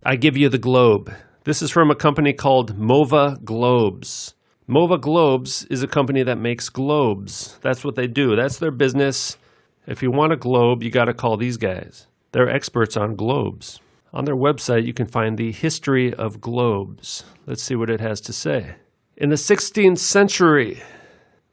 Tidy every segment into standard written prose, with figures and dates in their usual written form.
I give you the globe. This is from a company called MOVA Globes. MOVA Globes is a company that makes globes. That's what they do. That's their business. If you want a globe, you got to call these guys. They're experts on globes. On their website, you can find the history of globes. Let's see what it has to say. In the 16th century,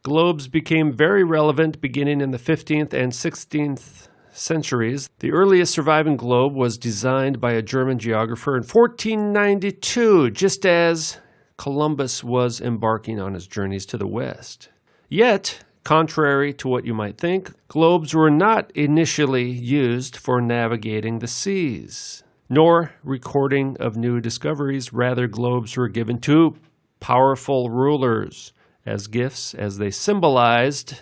globes became very relevant beginning in the 15th and 16th centuries. The earliest surviving globe was designed by a German geographer in 1492, just as Columbus was embarking on his journeys to the west. Yet, contrary to what you might think, globes were not initially used for navigating the seas, nor recording of new discoveries. Rather, globes were given to powerful rulers as gifts, as they symbolized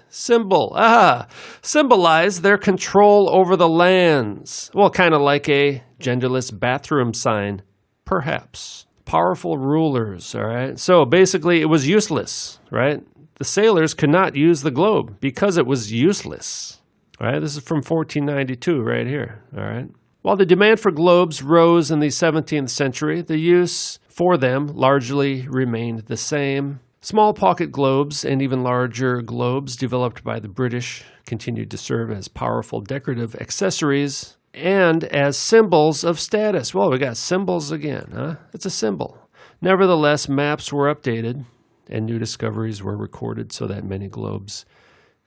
their control over the lands. Well, kind of like a genderless bathroom sign, perhaps. Powerful rulers, all right? So basically, it was useless, right? The sailors could not use the globe because it was useless, all right? This is from 1492 right here, all right? While the demand for globes rose in the 17th century, the use for them largely remained the same. Small pocket globes and even larger globes developed by the British continued to serve as powerful decorative accessories and as symbols of status. Well, we got symbols again, huh? It's a symbol. Nevertheless, maps were updated and new discoveries were recorded so that many globes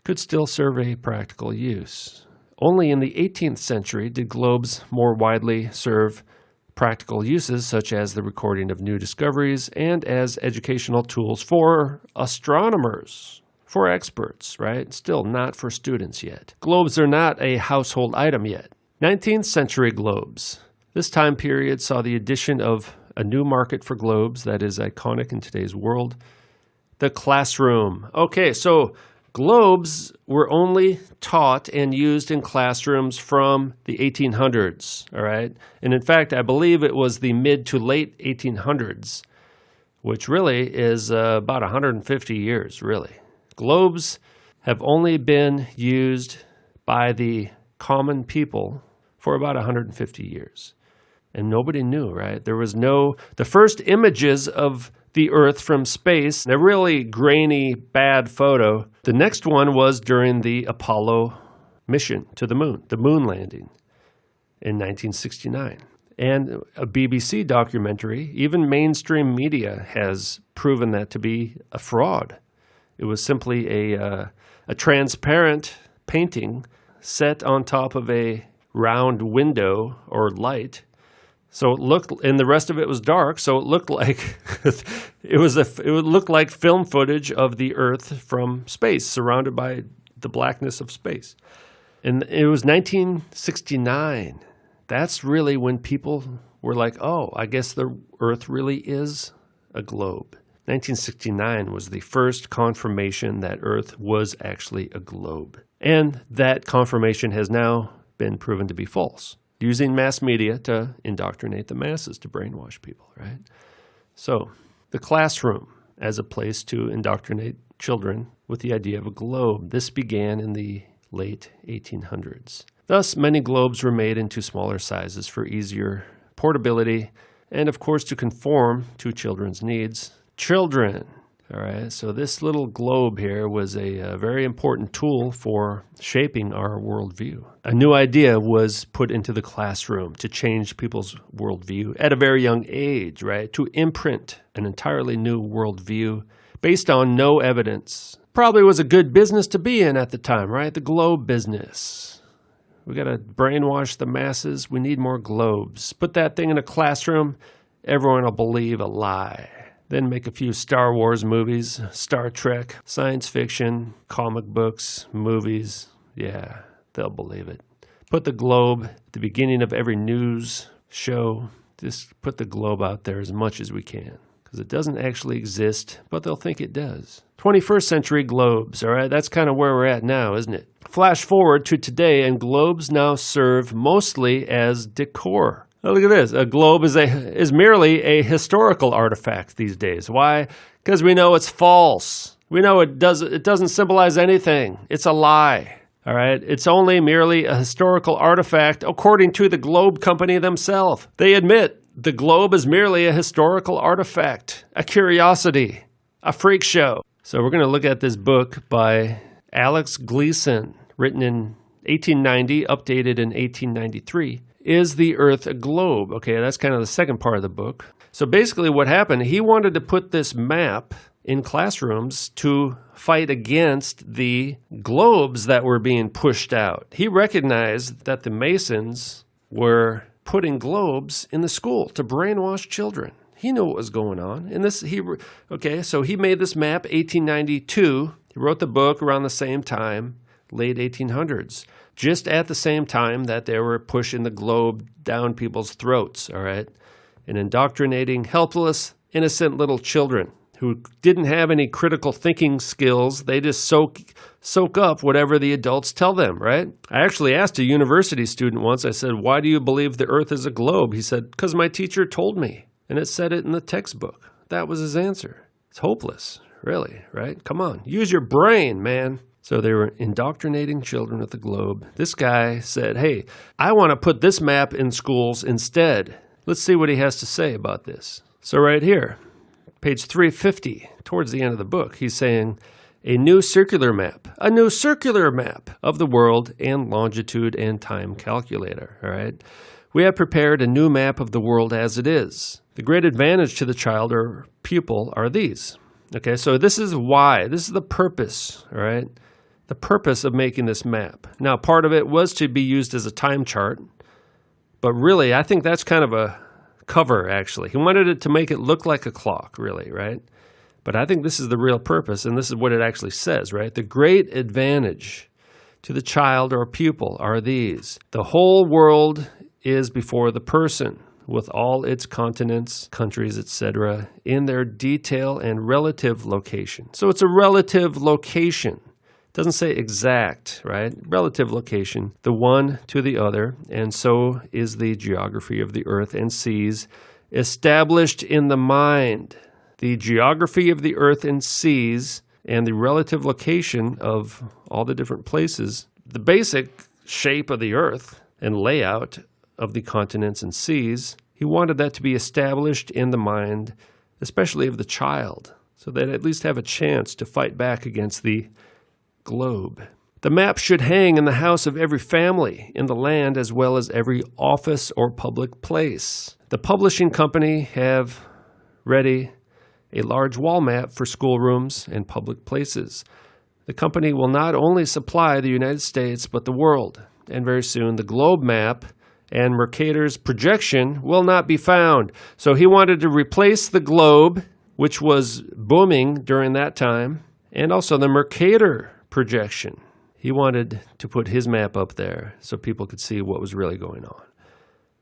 could still serve a practical use. Only in the 18th century did globes more widely serve practical uses, such as the recording of new discoveries and as educational tools for astronomers, for experts, right? Still not for students yet. Globes are not a household item yet. 19th century globes. This time period saw the addition of a new market for globes that is iconic in today's world, the classroom. Okay, so globes were only taught and used in classrooms from the 1800s, all right? And in fact, I believe it was the mid to late 1800s, which really is about 150 years, really. Globes have only been used by the common people for about 150 years. And nobody knew, right? The first images of the Earth from space, a really grainy, bad photo. The next one was during the Apollo mission to the moon landing in 1969. And a BBC documentary, even mainstream media has proven that to be a fraud. It was simply a transparent painting set on top of a round window or light. So it looked, and the rest of it was dark. So it looked like it would look like film footage of the Earth from space, surrounded by the blackness of space. And it was 1969. That's really when people were like, "Oh, I guess the Earth really is a globe." 1969 was the first confirmation that Earth was actually a globe, and that confirmation has now been proven to be false, using mass media to indoctrinate the masses, to brainwash people, right? So the classroom as a place to indoctrinate children with the idea of a globe. This began in the late 1800s. Thus, many globes were made into smaller sizes for easier portability and, of course, to conform to children's needs. Children. All right, so this little globe here was a very important tool for shaping our worldview. A new idea was put into the classroom to change people's worldview at a very young age, right? To imprint an entirely new worldview based on no evidence. Probably was a good business to be in at the time, right? The globe business. We got to brainwash the masses. We need more globes. Put that thing in a classroom, everyone will believe a lie. Then make a few Star Wars movies, Star Trek, science fiction, comic books, movies. Yeah, they'll believe it. Put the globe at the beginning of every news show. Just put the globe out there as much as we can, because it doesn't actually exist, but they'll think it does. 21st century globes, all right? That's kind of where we're at now, isn't it? Flash forward to today, and globes now serve mostly as decor. Oh, look at this. A globe is merely a historical artifact these days. Why? Because we know it's false. We know it doesn't symbolize anything. It's a lie. All right? It's only merely a historical artifact according to the globe company themselves. They admit The globe is merely a historical artifact, a curiosity, a freak show. So we're going to look at this book by Alex Gleason, written in 1890, updated in 1893. Is the Earth a globe? Okay, that's kind of the second part of the book. So basically what happened, he wanted to put this map in classrooms to fight against the globes that were being pushed out. He recognized that the Masons were putting globes in the school to brainwash children. He knew what was going on. And so he made this map 1892. He wrote the book around the same time, late 1800s, just at the same time that they were pushing the globe down people's throats, all right, and indoctrinating helpless, innocent little children who didn't have any critical thinking skills. They just soak up whatever the adults tell them, right? I actually asked a university student once, I said, why do you believe the Earth is a globe? He said, because my teacher told me, and it said it in the textbook. That was his answer. It's hopeless, really, right? Come on, use your brain, man. So they were indoctrinating children with the globe. This guy said, hey, I want to put this map in schools instead. Let's see what he has to say about this. So right here, page 350, towards the end of the book, he's saying, a new circular map of the world and longitude and time calculator, all right? We have prepared a new map of the world as it is. The great advantage to the child or pupil are these. Okay, so this is why, this is the purpose, all right? The purpose of making this map. Now, part of it was to be used as a time chart, but really, I think that's kind of a cover, actually. He wanted it to make it look like a clock, really, right? But I think this is the real purpose, and this is what it actually says, right? The great advantage to the child or pupil are these. The whole world is before the person, with all its continents, countries, etc., in their detail and relative location. So it's a relative location. It doesn't say exact, right? Relative location, the one to the other, and so is the geography of the earth and seas established in the mind. The geography of the earth and seas and the relative location of all the different places, the basic shape of the earth and layout of the continents and seas, he wanted that to be established in the mind, especially of the child, so that at least have a chance to fight back against the globe. The map should hang in the house of every family in the land as well as every office or public place. The publishing company have ready a large wall map for schoolrooms and public places. The company will not only supply the United States, but the world, and very soon the globe map and Mercator's projection will not be found. So he wanted to replace the globe, which was booming during that time, and also the Mercator projection. He wanted to put his map up there so people could see what was really going on.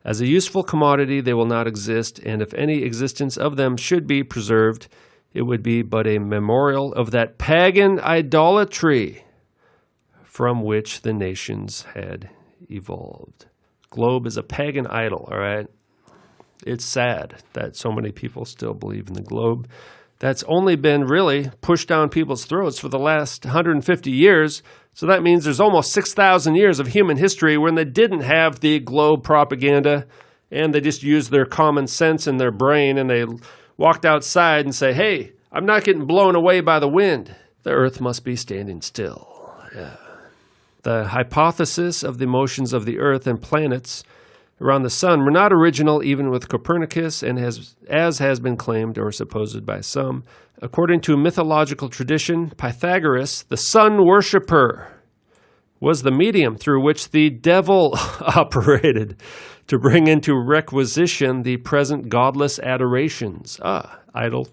As a useful commodity, they will not exist, and if any existence of them should be preserved, it would be but a memorial of that pagan idolatry from which the nations had evolved. Globe is a pagan idol, all right? It's sad that so many people still believe in the globe. That's only been really pushed down people's throats for the last 150 years. So that means there's almost 6,000 years of human history when they didn't have the globe propaganda and they just used their common sense and their brain and they walked outside and say, hey, I'm not getting blown away by the wind. The earth must be standing still. Yeah. The hypothesis of the motions of the earth and planets around the sun were not original even with Copernicus and as has been claimed or supposed by some. According to mythological tradition, Pythagoras, the sun worshipper, was the medium through which the devil operated to bring into requisition the present godless adorations, idol,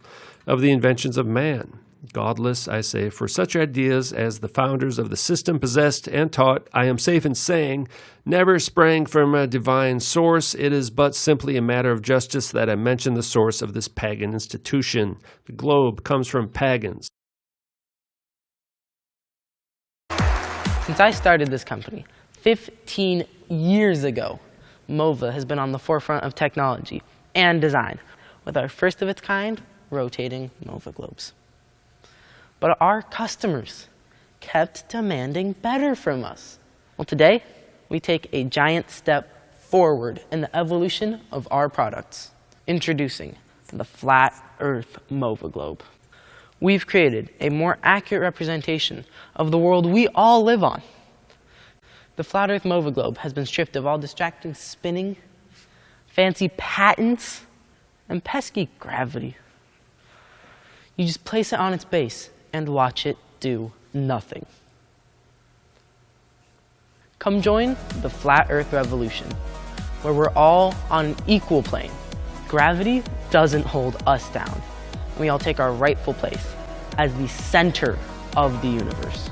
of the inventions of man. Godless, I say, for such ideas as the founders of the system possessed and taught, I am safe in saying, never sprang from a divine source. It is but simply a matter of justice that I mention the source of this pagan institution. The globe comes from pagans. Since I started this company 15 years ago, MOVA has been on the forefront of technology and design with our first of its kind rotating MOVA globes. But our customers kept demanding better from us. Well, today, we take a giant step forward in the evolution of our products. Introducing the Flat Earth MOVA globe. We've created a more accurate representation of the world we all live on. The Flat Earth MOVA globe has been stripped of all distracting spinning, fancy patents, and pesky gravity. You just place it on its base and watch it do nothing. Come join the Flat Earth revolution, where we're all on an equal plane. Gravity doesn't hold us down, and we all take our rightful place as the center of the universe.